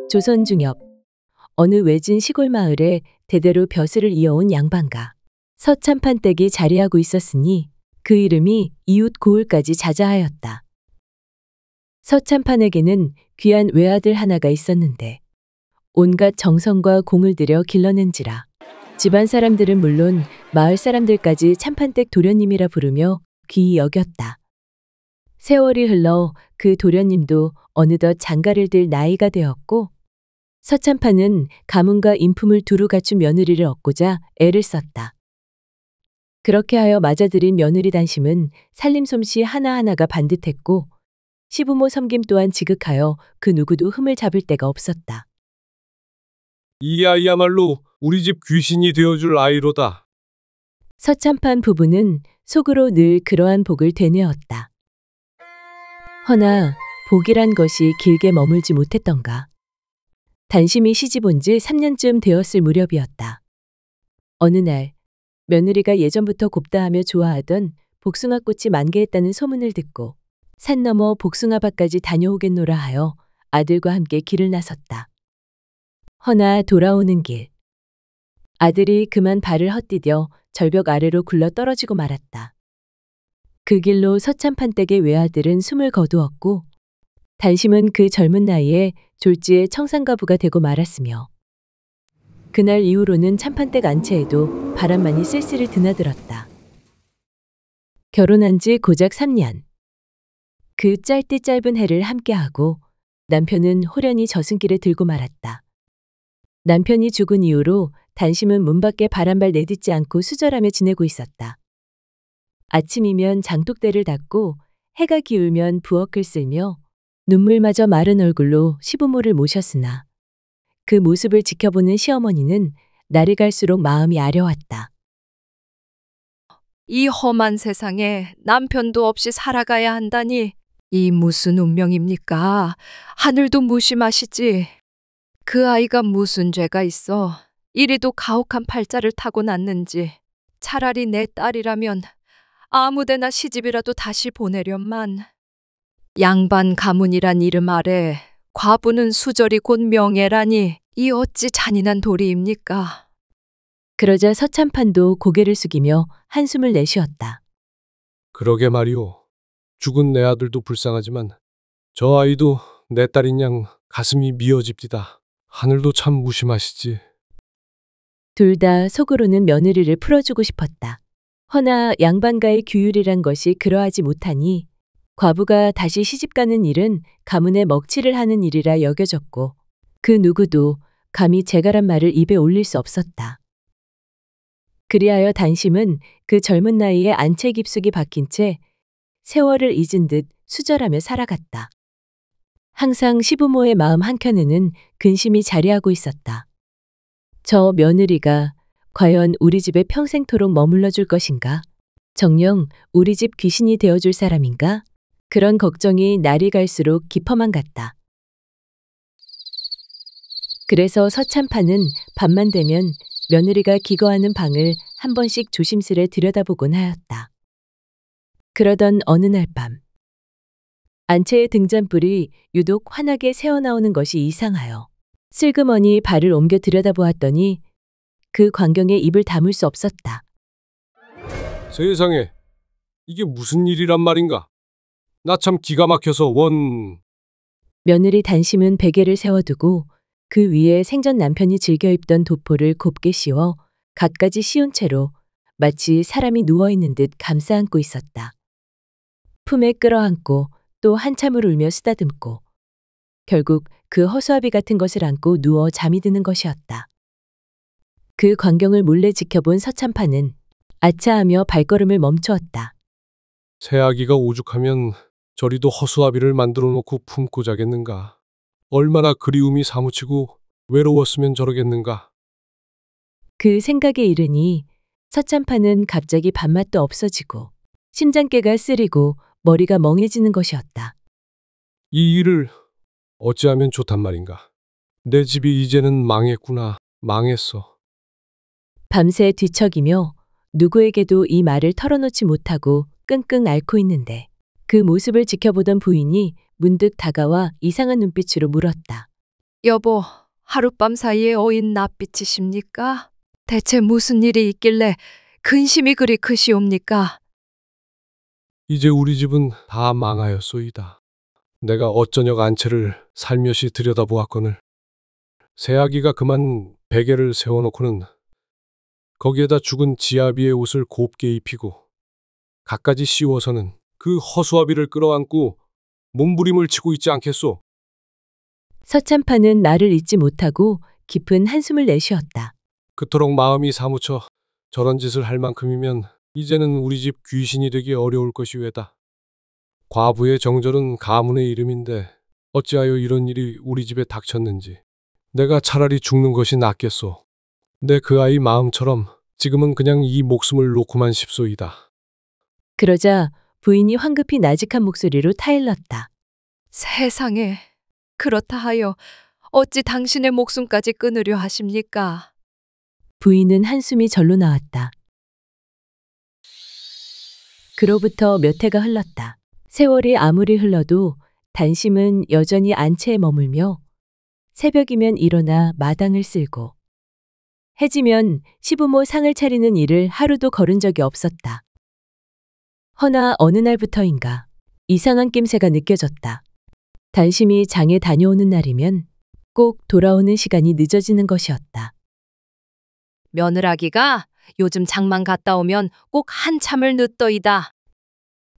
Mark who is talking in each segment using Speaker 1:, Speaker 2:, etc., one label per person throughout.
Speaker 1: 조선 중엽 어느 외진 시골 마을에 대대로 벼슬을 이어온 양반가 서참판댁이 자리하고 있었으니 그 이름이 이웃 고을까지 자자하였다. 서참판에게는 귀한 외아들 하나가 있었는데 온갖 정성과 공을 들여 길러낸지라 집안 사람들은 물론 마을 사람들까지 참판댁 도련님이라 부르며 귀히 여겼다. 세월이 흘러 그 도련님도 어느덧 장가를 들 나이가 되었고 서참판은 가문과 인품을 두루 갖춘 며느리를 얻고자 애를 썼다. 그렇게 하여 맞아들인 며느리 단심은 살림 솜씨 하나하나가 반듯했고 시부모 섬김 또한 지극하여 그 누구도 흠을 잡을 데가 없었다.
Speaker 2: 이 아이야말로 우리 집 귀신이 되어줄 아이로다.
Speaker 1: 서참판 부부는 속으로 늘 그러한 복을 되뇌었다. 허나 복이란 것이 길게 머물지 못했던가. 단심이 시집 온 지 3년쯤 되었을 무렵이었다. 어느 날 며느리가 예전부터 곱다하며 좋아하던 복숭아꽃이 만개했다는 소문을 듣고 산 너머 복숭아밭까지 다녀오겠노라 하여 아들과 함께 길을 나섰다. 허나 돌아오는 길 아들이 그만 발을 헛디뎌 절벽 아래로 굴러 떨어지고 말았다. 그 길로 서참판댁의 외아들은 숨을 거두었고 단심은 그 젊은 나이에 졸지에 청산가부가 되고 말았으며 그날 이후로는 참판댁 안채에도 바람만이 쓸쓸히 드나들었다. 결혼한 지 고작 3년. 그 짧디 짧은 해를 함께하고 남편은 호련히 저승길에 들고 말았다. 남편이 죽은 이후로 단심은 문 밖에 바람발 내딛지 않고 수절하며 지내고 있었다. 아침이면 장독대를 닫고 해가 기울면 부엌을 쓸며 눈물마저 마른 얼굴로 시부모를 모셨으나 그 모습을 지켜보는 시어머니는 날이 갈수록 마음이 아려왔다.
Speaker 3: 이 험한 세상에 남편도 없이 살아가야 한다니 이 무슨 운명입니까? 하늘도 무심하시지. 그 아이가 무슨 죄가 있어 이리도 가혹한 팔자를 타고 났는지 차라리 내 딸이라면 아무데나 시집이라도 다시 보내련만. 양반 가문이란 이름 아래 과부는 수절이 곧 명예라니 이 어찌 잔인한 도리입니까?
Speaker 1: 그러자 서참판도 고개를 숙이며 한숨을 내쉬었다.
Speaker 2: 그러게 말이오. 죽은 내 아들도 불쌍하지만 저 아이도 내 딸인 양 가슴이 미어집디다. 하늘도 참 무심하시지.
Speaker 1: 둘 다 속으로는 며느리를 풀어주고 싶었다. 허나 양반가의 규율이란 것이 그러하지 못하니 과부가 다시 시집가는 일은 가문의 먹칠을 하는 일이라 여겨졌고 그 누구도 감히 재가란 말을 입에 올릴 수 없었다. 그리하여 단심은 그 젊은 나이에 안채 깊숙이 박힌 채 세월을 잊은 듯 수절하며 살아갔다. 항상 시부모의 마음 한켠에는 근심이 자리하고 있었다. 저 며느리가 과연 우리 집에 평생토록 머물러 줄 것인가? 정녕 우리 집 귀신이 되어줄 사람인가? 그런 걱정이 날이 갈수록 깊어만 갔다. 그래서 서참판은 밤만 되면 며느리가 기거하는 방을 한 번씩 조심스레 들여다보곤 하였다. 그러던 어느 날 밤, 안채의 등잔불이 유독 환하게 새어나오는 것이 이상하여 슬그머니 발을 옮겨 들여다보았더니 그 광경에 입을 다물 수 없었다.
Speaker 2: 세상에, 이게 무슨 일이란 말인가? 나 참 기가 막혀서
Speaker 1: 며느리 단심은 베개를 세워두고 그 위에 생전 남편이 즐겨 입던 도포를 곱게 씌워 갖가지 씌운 채로 마치 사람이 누워있는 듯 감싸 안고 있었다. 품에 끌어안고 또 한참을 울며 쓰다듬고 결국 그 허수아비 같은 것을 안고 누워 잠이 드는 것이었다. 그 광경을 몰래 지켜본 서참판은 아차하며 발걸음을 멈추었다.
Speaker 2: 새아기가 오죽하면 저리도 허수아비를 만들어 놓고 품고 자겠는가. 얼마나 그리움이 사무치고 외로웠으면 저러겠는가.
Speaker 1: 그 생각에 이르니 서참판은 갑자기 밥맛도 없어지고 심장깨가 쓰리고 머리가 멍해지는 것이었다.
Speaker 2: 이 일을 어찌하면 좋단 말인가. 내 집이 이제는 망했구나. 망했어.
Speaker 1: 밤새 뒤척이며 누구에게도 이 말을 털어놓지 못하고 끙끙 앓고 있는데 그 모습을 지켜보던 부인이 문득 다가와 이상한 눈빛으로 물었다.
Speaker 3: 여보, 하룻밤 사이에 어인 낯빛이십니까? 대체 무슨 일이 있길래 근심이 그리 크시옵니까?
Speaker 2: 이제 우리 집은 다 망하였소이다. 내가 어쩌녁 안채를 살며시 들여다보았거늘 새아기가 그만 베개를 세워놓고는 거기에다 죽은 지아비의 옷을 곱게 입히고 갖가지 씌워서는 그 허수아비를 끌어안고 몸부림을 치고 있지 않겠소?
Speaker 1: 서참파는 나를 잊지 못하고 깊은 한숨을 내쉬었다.
Speaker 2: 그토록 마음이 사무쳐 저런 짓을 할 만큼이면 이제는 우리 집 귀신이 되기 어려울 것이 왜다. 과부의 정절은 가문의 이름인데 어찌하여 이런 일이 우리 집에 닥쳤는지. 내가 차라리 죽는 것이 낫겠소. 내 그 아이 마음처럼 지금은 그냥 이 목숨을 놓고만 싶소이다.
Speaker 1: 그러자 부인이 황급히 나직한 목소리로 타일렀다.
Speaker 3: 세상에, 그렇다 하여 어찌 당신의 목숨까지 끊으려 하십니까?
Speaker 1: 부인은 한숨이 절로 나왔다. 그로부터 몇 해가 흘렀다. 세월이 아무리 흘러도 단심은 여전히 안채에 머물며 새벽이면 일어나 마당을 쓸고 해지면 시부모 상을 차리는 일을 하루도 거른 적이 없었다. 허나 어느 날부터인가 이상한 낌새가 느껴졌다. 단심이 장에 다녀오는 날이면 꼭 돌아오는 시간이 늦어지는 것이었다.
Speaker 3: 며느라기가 요즘 장만 갔다 오면 꼭 한참을 늦더이다.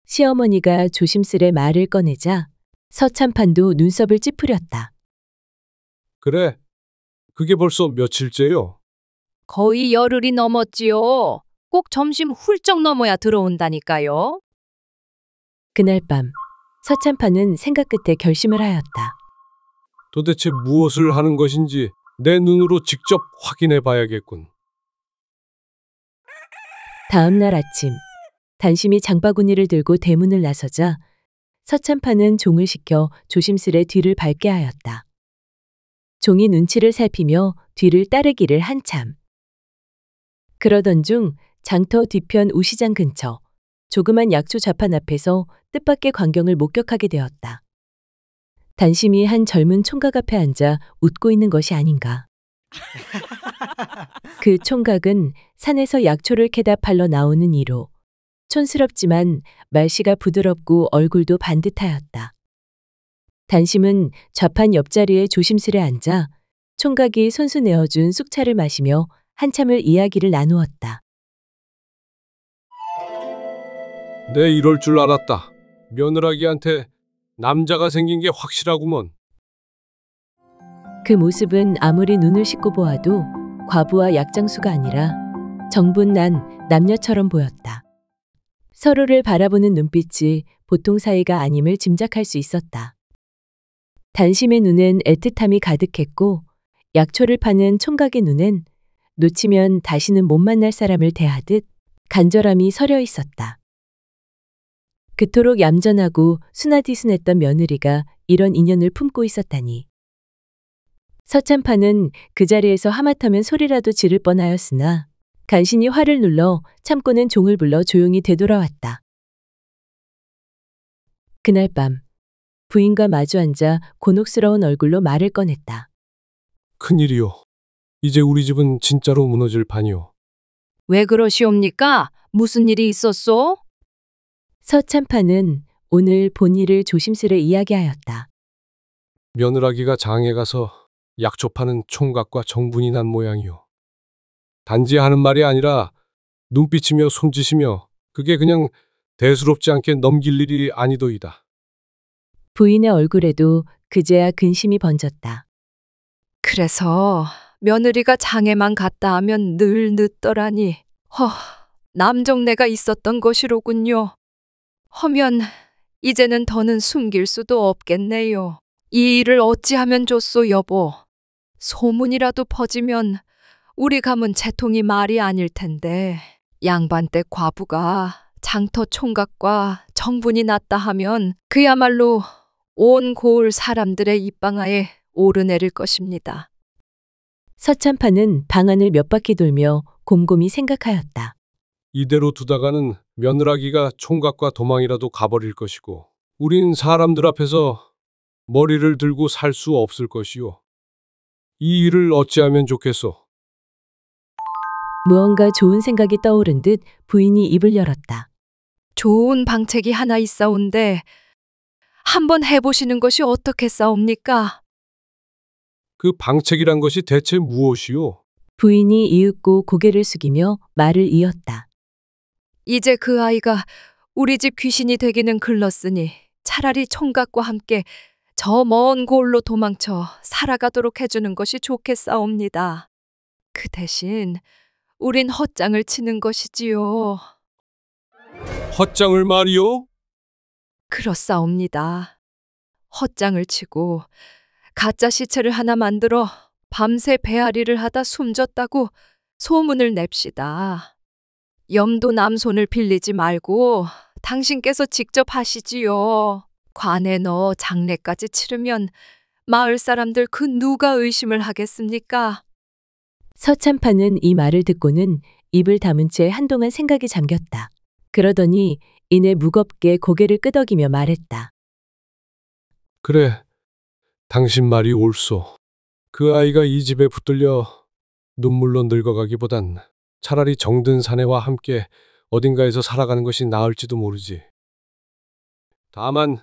Speaker 1: 시어머니가 조심스레 말을 꺼내자 서참판도 눈썹을 찌푸렸다.
Speaker 2: 그래, 그게 벌써 며칠째요?
Speaker 3: 거의 열흘이 넘었지요. 꼭 점심 훌쩍 넘어야 들어온다니까요.
Speaker 1: 그날 밤 서참판은 생각 끝에 결심을 하였다.
Speaker 2: 도대체 무엇을 하는 것인지 내 눈으로 직접 확인해 봐야겠군.
Speaker 1: 다음 날 아침 단심이 장바구니를 들고 대문을 나서자 서참판은 종을 시켜 조심스레 뒤를 밟게 하였다. 종이 눈치를 살피며 뒤를 따르기를 한참. 그러던 중 장터 뒤편 우시장 근처 조그만 약초 좌판 앞에서 뜻밖의 광경을 목격하게 되었다. 단심이 한 젊은 총각 앞에 앉아 웃고 있는 것이 아닌가. 그 총각은 산에서 약초를 캐다 팔러 나오는 이로 촌스럽지만 말씨가 부드럽고 얼굴도 반듯하였다. 단심은 좌판 옆자리에 조심스레 앉아 총각이 손수 내어준 쑥차를 마시며 한참을 이야기를 나누었다.
Speaker 2: 내 이럴 줄 알았다. 며느라기한테 남자가 생긴 게 확실하구먼.
Speaker 1: 그 모습은 아무리 눈을 씻고 보아도 과부와 약장수가 아니라 정분난 남녀처럼 보였다. 서로를 바라보는 눈빛이 보통 사이가 아님을 짐작할 수 있었다. 단심의 눈엔 애틋함이 가득했고 약초를 파는 총각의 눈엔 놓치면 다시는 못 만날 사람을 대하듯 간절함이 서려 있었다. 그토록 얌전하고 순하디순했던 며느리가 이런 인연을 품고 있었다니. 서참파는 그 자리에서 하마터면 소리라도 지를 뻔하였으나 간신히 화를 눌러 참고는 종을 불러 조용히 되돌아왔다. 그날 밤 부인과 마주 앉아 곤혹스러운 얼굴로 말을 꺼냈다.
Speaker 2: 큰일이요. 이제 우리 집은 진짜로 무너질 판이요.
Speaker 3: 왜 그러시옵니까? 무슨 일이 있었소?
Speaker 1: 서참파는 오늘 본 일을 조심스레 이야기하였다.
Speaker 2: 며느라기가 장에 가서 약초 파는 총각과 정분이 난 모양이요. 단지 하는 말이 아니라 눈빛이며 손짓이며 그게 그냥 대수롭지 않게 넘길 일이 아니도이다.
Speaker 1: 부인의 얼굴에도 그제야 근심이 번졌다.
Speaker 3: 그래서 며느리가 장에만 갔다 하면 늘 늦더라니. 남정네가 있었던 것이로군요. 허면 이제는 더는 숨길 수도 없겠네요. 이 일을 어찌하면 좋소, 여보. 소문이라도 퍼지면 우리 가문 채통이 말이 아닐 텐데 양반 때 과부가 장터 총각과 정분이 났다 하면 그야말로 온 고을 사람들의 입방아에 오르내릴 것입니다.
Speaker 1: 서참파는 방안을 몇 바퀴 돌며 곰곰이 생각하였다.
Speaker 2: 이대로 두다가는 며느라기가 총각과 도망이라도 가버릴 것이고 우린 사람들 앞에서 머리를 들고 살 수 없을 것이요. 이 일을 어찌하면 좋겠소?
Speaker 1: 무언가 좋은 생각이 떠오른 듯 부인이 입을 열었다.
Speaker 3: 좋은 방책이 하나 있사온데 한번 해보시는 것이 어떻겠사옵니까?
Speaker 2: 그 방책이란 것이 대체 무엇이요?
Speaker 1: 부인이 이윽고 고개를 숙이며 말을 이었다.
Speaker 3: 이제 그 아이가 우리 집 귀신이 되기는 글렀으니 차라리 총각과 함께 저 먼 골로 도망쳐 살아가도록 해주는 것이 좋겠사옵니다. 그 대신 우린 헛장을 치는 것이지요.
Speaker 2: 헛장을 말이요?
Speaker 3: 그렇사옵니다. 헛장을 치고 가짜 시체를 하나 만들어 밤새 배앓이를 하다 숨졌다고 소문을 냅시다. 염도 남손을 빌리지 말고 당신께서 직접 하시지요. 관에 넣어 장례까지 치르면 마을 사람들 그 누가 의심을 하겠습니까?
Speaker 1: 서참판은 이 말을 듣고는 입을 다문 채 한동안 생각이 잠겼다. 그러더니 이내 무겁게 고개를 끄덕이며 말했다.
Speaker 2: 그래, 당신 말이 옳소. 그 아이가 이 집에 붙들려 눈물로 늙어가기보단 차라리 정든 사내와 함께 어딘가에서 살아가는 것이 나을지도 모르지. 다만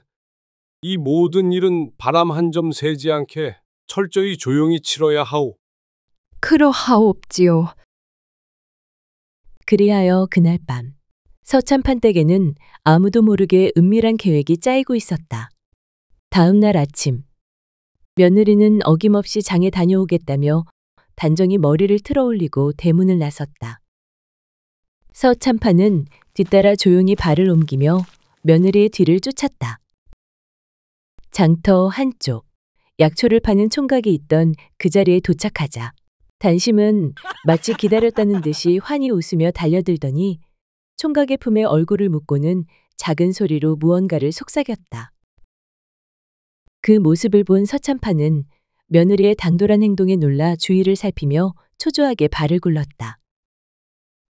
Speaker 2: 이 모든 일은 바람 한 점 새지 않게 철저히 조용히 치러야 하오.
Speaker 3: 그러하옵지요.
Speaker 1: 그리하여 그날 밤 서참판 댁에는 아무도 모르게 은밀한 계획이 짜이고 있었다. 다음 날 아침 며느리는 어김없이 장에 다녀오겠다며 단정히 머리를 틀어올리고 대문을 나섰다. 서참판은 뒤따라 조용히 발을 옮기며 며느리의 뒤를 쫓았다. 장터 한쪽 약초를 파는 총각이 있던 그 자리에 도착하자 단심은 마치 기다렸다는 듯이 환히 웃으며 달려들더니 총각의 품에 얼굴을 묻고는 작은 소리로 무언가를 속삭였다. 그 모습을 본 서참판은 며느리의 당돌한 행동에 놀라 주위를 살피며 초조하게 발을 굴렀다.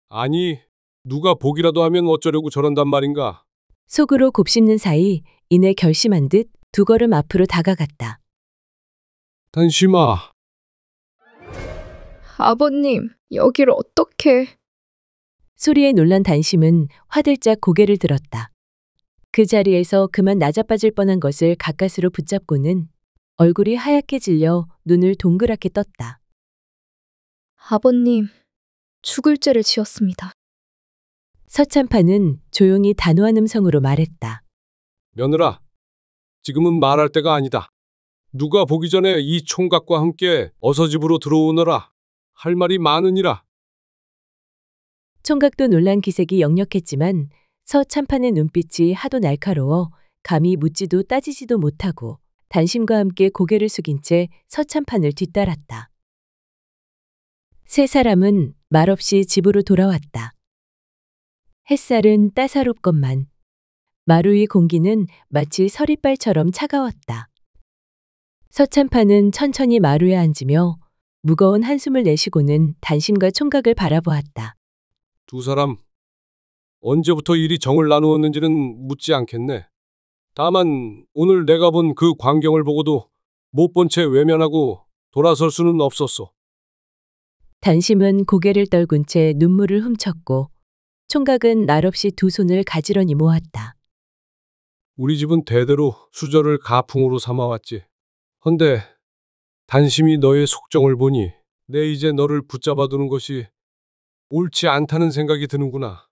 Speaker 2: 아니, 누가 보기라도 하면 어쩌려고 저런단 말인가?
Speaker 1: 속으로 곱씹는 사이 이내 결심한 듯 두 걸음 앞으로 다가갔다.
Speaker 2: 단심아,
Speaker 4: 아버님, 여기를 어떻게...
Speaker 1: 소리에 놀란 단심은 화들짝 고개를 들었다. 그 자리에서 그만 낮아빠질 뻔한 것을 가까스로 붙잡고는 얼굴이 하얗게 질려 눈을 동그랗게 떴다.
Speaker 4: 아버님, 죽을 죄를 지었습니다.
Speaker 1: 서참판은 조용히 단호한 음성으로 말했다.
Speaker 2: 며느라, 지금은 말할 때가 아니다. 누가 보기 전에 이 총각과 함께 어서 집으로 들어오너라. 할 말이 많으니라.
Speaker 1: 총각도 놀란 기색이 역력했지만 서참판의 눈빛이 하도 날카로워 감히 묻지도 따지지도 못하고 단심과 함께 고개를 숙인 채 서참판을 뒤따랐다. 세 사람은 말없이 집으로 돌아왔다. 햇살은 따사롭건만 마루 위 공기는 마치 서리발처럼 차가웠다. 서참판은 천천히 마루에 앉으며 무거운 한숨을 내쉬고는 단심과 총각을 바라보았다.
Speaker 2: 두 사람, 언제부터 일이 정을 나누었는지는 묻지 않겠네. 다만 오늘 내가 본 그 광경을 보고도 못 본 채 외면하고 돌아설 수는 없었소.
Speaker 1: 단심은 고개를 떨군 채 눈물을 훔쳤고 총각은 날없이 두 손을 가지런히 모았다.
Speaker 2: 우리 집은 대대로 수저를 가풍으로 삼아왔지. 헌데 단심이 너의 속정을 보니 내 이제 너를 붙잡아두는 것이 옳지 않다는 생각이 드는구나.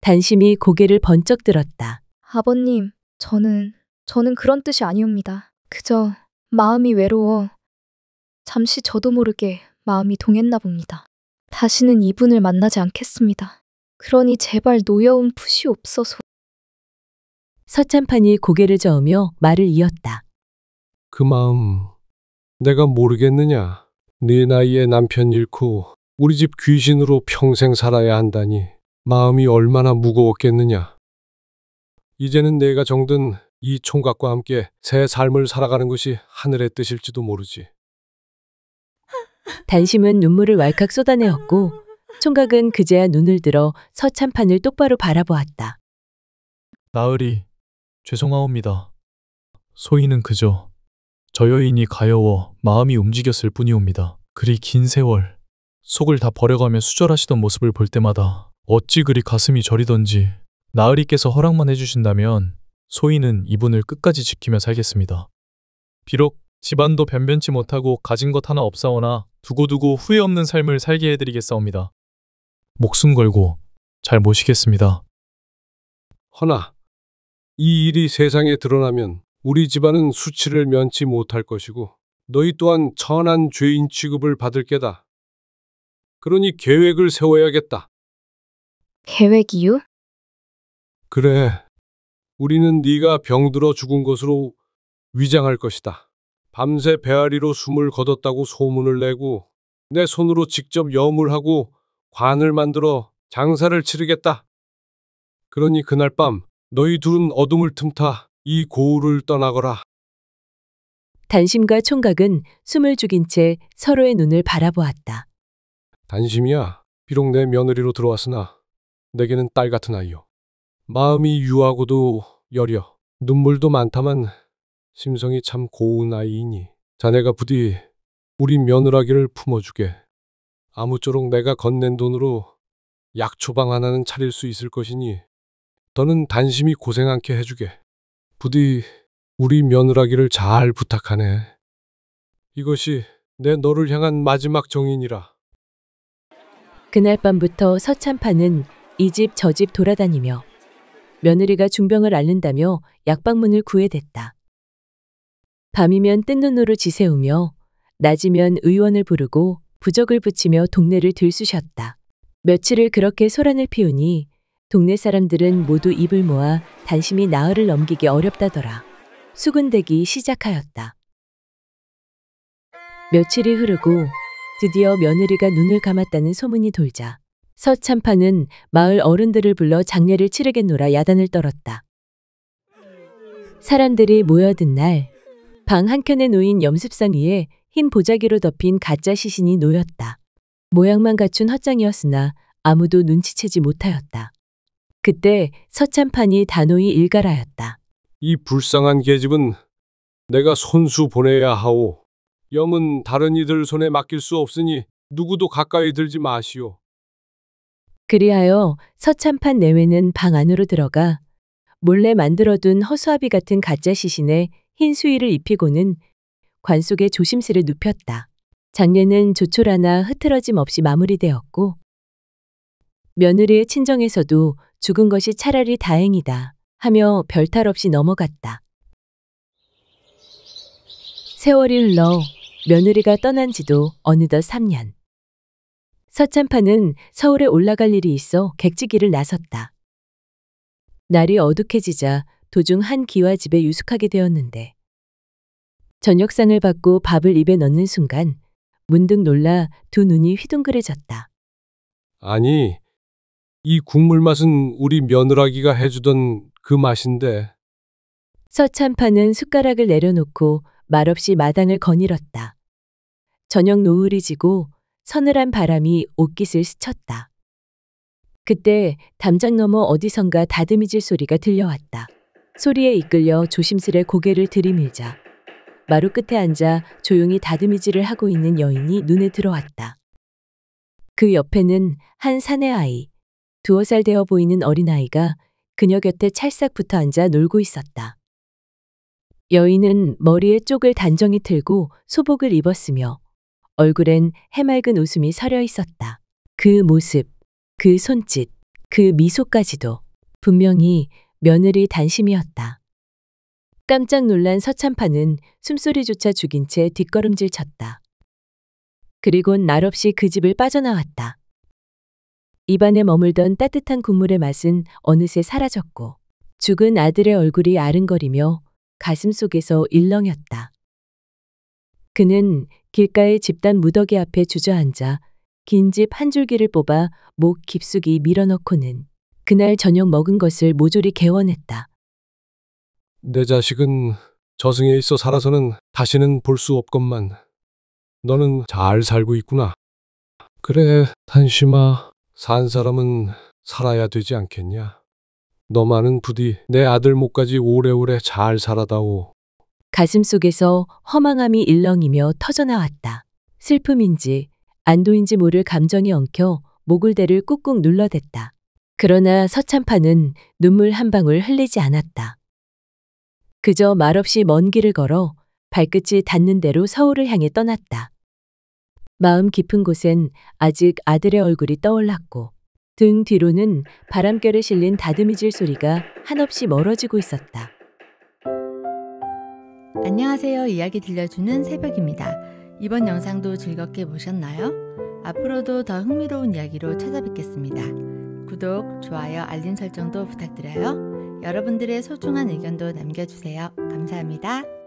Speaker 1: 단심이 고개를 번쩍 들었다.
Speaker 4: 아버님, 저는 그런 뜻이 아니옵니다. 그저 마음이 외로워 잠시 저도 모르게 마음이 동했나 봅니다. 다시는 이분을 만나지 않겠습니다. 그러니 제발 노여움 푸시옵소서.
Speaker 1: 서참판이 고개를 저으며 말을 이었다.
Speaker 2: 그 마음 내가 모르겠느냐. 네 나이에 남편 잃고 우리 집 귀신으로 평생 살아야 한다니 마음이 얼마나 무거웠겠느냐. 이제는 내가 정든 이 총각과 함께 새 삶을 살아가는 것이 하늘의 뜻일지도 모르지.
Speaker 1: 단심은 눈물을 왈칵 쏟아내었고 총각은 그제야 눈을 들어 서참판을 똑바로 바라보았다.
Speaker 5: 나으리, 죄송하옵니다. 소희는 그저 저 여인이 가여워 마음이 움직였을 뿐이옵니다. 그리 긴 세월 속을 다 버려가며 수절하시던 모습을 볼 때마다 어찌 그리 가슴이 저리던지 나으리께서 허락만 해주신다면 소희는 이분을 끝까지 지키며 살겠습니다. 비록 집안도 변변치 못하고 가진 것 하나 없사오나 두고두고 후회 없는 삶을 살게 해드리겠사옵니다. 목숨 걸고 잘 모시겠습니다.
Speaker 2: 허나 이 일이 세상에 드러나면 우리 집안은 수치를 면치 못할 것이고 너희 또한 천한 죄인 취급을 받을 게다. 그러니 계획을 세워야겠다.
Speaker 4: 계획이요?
Speaker 2: 그래, 우리는 네가 병들어 죽은 것으로 위장할 것이다. 밤새 배앓이로 숨을 거뒀다고 소문을 내고 내 손으로 직접 염을 관을 만들어 장사를 치르겠다. 그러니 그날 밤 너희 둘은 어둠을 틈타 이 고을을 떠나거라.
Speaker 1: 단심과 총각은 숨을 죽인 채 서로의 눈을 바라보았다.
Speaker 2: 단심이야, 비록 내 며느리로 들어왔으나 내게는 딸 같은 아이요. 마음이 유하고도 여려 눈물도 많다만 심성이 참 고운 아이이니 자네가 부디 우리 며느라기를 품어주게. 아무쪼록 내가 건넨 돈으로 약초방 하나는 차릴 수 있을 것이니 너는 단심이 고생 않게 해주게. 부디 우리 며느라기를 잘 부탁하네. 이것이 내 너를 향한 마지막 정인이라.
Speaker 1: 그날 밤부터 서참파는 이 집 저 집 돌아다니며 며느리가 중병을 앓는다며 약방문을 구해댔다. 밤이면 뜬 눈으로 지새우며 낮이면 의원을 부르고 부적을 붙이며 동네를 들쑤셨다. 며칠을 그렇게 소란을 피우니 동네 사람들은 모두 입을 모아 단심이 나흘을 넘기기 어렵다더라. 수군대기 시작하였다. 며칠이 흐르고 드디어 며느리가 눈을 감았다는 소문이 돌자 서참파는 마을 어른들을 불러 장례를 치르겠노라 야단을 떨었다. 사람들이 모여든 날 방 한켠에 놓인 염습상 위에 흰 보자기로 덮인 가짜 시신이 놓였다. 모양만 갖춘 헛장이었으나 아무도 눈치채지 못하였다. 그때 서참판이 단호히 일갈하였다.
Speaker 2: 이 불쌍한 계집은 내가 손수 보내야 하오. 염은 다른 이들 손에 맡길 수 없으니 누구도 가까이 들지 마시오.
Speaker 1: 그리하여 서참판 내외는 방 안으로 들어가 몰래 만들어둔 허수아비 같은 가짜 시신에 흰 수의를 입히고는 관 속에 조심스레 눕혔다. 장례는 조촐하나 흐트러짐 없이 마무리되었고 며느리의 친정에서도 죽은 것이 차라리 다행이다 하며 별탈 없이 넘어갔다. 세월이 흘러 며느리가 떠난 지도 어느덧 3년. 서참파는 서울에 올라갈 일이 있어 객지기를 나섰다. 날이 어둑해지자 도중 한 기와집에 유숙하게 되었는데 저녁상을 받고 밥을 입에 넣는 순간 문득 놀라 두 눈이 휘둥그레졌다.
Speaker 2: 아니, 이 국물 맛은 우리 며느라기가 해주던 그 맛인데.
Speaker 1: 서참파는 숟가락을 내려놓고 말없이 마당을 거닐었다. 저녁 노을이 지고 서늘한 바람이 옷깃을 스쳤다. 그때 담장 너머 어디선가 다듬이질 소리가 들려왔다. 소리에 이끌려 조심스레 고개를 들이밀자 마루 끝에 앉아 조용히 다듬이질을 하고 있는 여인이 눈에 들어왔다. 그 옆에는 한 사내 아이, 2살 되어 보이는 어린아이가 그녀 곁에 찰싹 붙어 앉아 놀고 있었다. 여인은 머리에 쪽을 단정히 틀고 소복을 입었으며 얼굴엔 해맑은 웃음이 서려 있었다. 그 모습, 그 손짓, 그 미소까지도 분명히 며느리 단심이었다. 깜짝 놀란 서참파는 숨소리조차 죽인 채 뒷걸음질 쳤다. 그리곤 날없이 그 집을 빠져나왔다. 입안에 머물던 따뜻한 국물의 맛은 어느새 사라졌고 죽은 아들의 얼굴이 아른거리며 가슴 속에서 일렁였다. 그는 길가의 집단 무더기 앞에 주저앉아 긴 집 한 줄기를 뽑아 목 깊숙이 밀어넣고는 그날 저녁 먹은 것을 모조리 개원했다.
Speaker 2: 내 자식은 저승에 있어 살아서는 다시는 볼 수 없건만 너는 잘 살고 있구나. 그래, 단심아, 산 사람은 살아야 되지 않겠냐. 너만은 부디 내 아들 목까지 오래오래 잘 살아다오.
Speaker 1: 가슴속에서 허망함이 일렁이며 터져나왔다. 슬픔인지 안도인지 모를 감정이 엉켜 목울대를 꾹꾹 눌러댔다. 그러나 서참파는 눈물 한 방울 흘리지 않았다. 그저 말없이 먼 길을 걸어 발끝이 닿는 대로 서울을 향해 떠났다. 마음 깊은 곳엔 아직 아들의 얼굴이 떠올랐고 등 뒤로는 바람결에 실린 다듬이질 소리가 한없이 멀어지고 있었다.
Speaker 6: 안녕하세요. 이야기 들려주는 새벽입니다. 이번 영상도 즐겁게 보셨나요? 앞으로도 더 흥미로운 이야기로 찾아뵙겠습니다. 구독, 좋아요, 알림 설정도 부탁드려요. 여러분들의 소중한 의견도 남겨주세요. 감사합니다.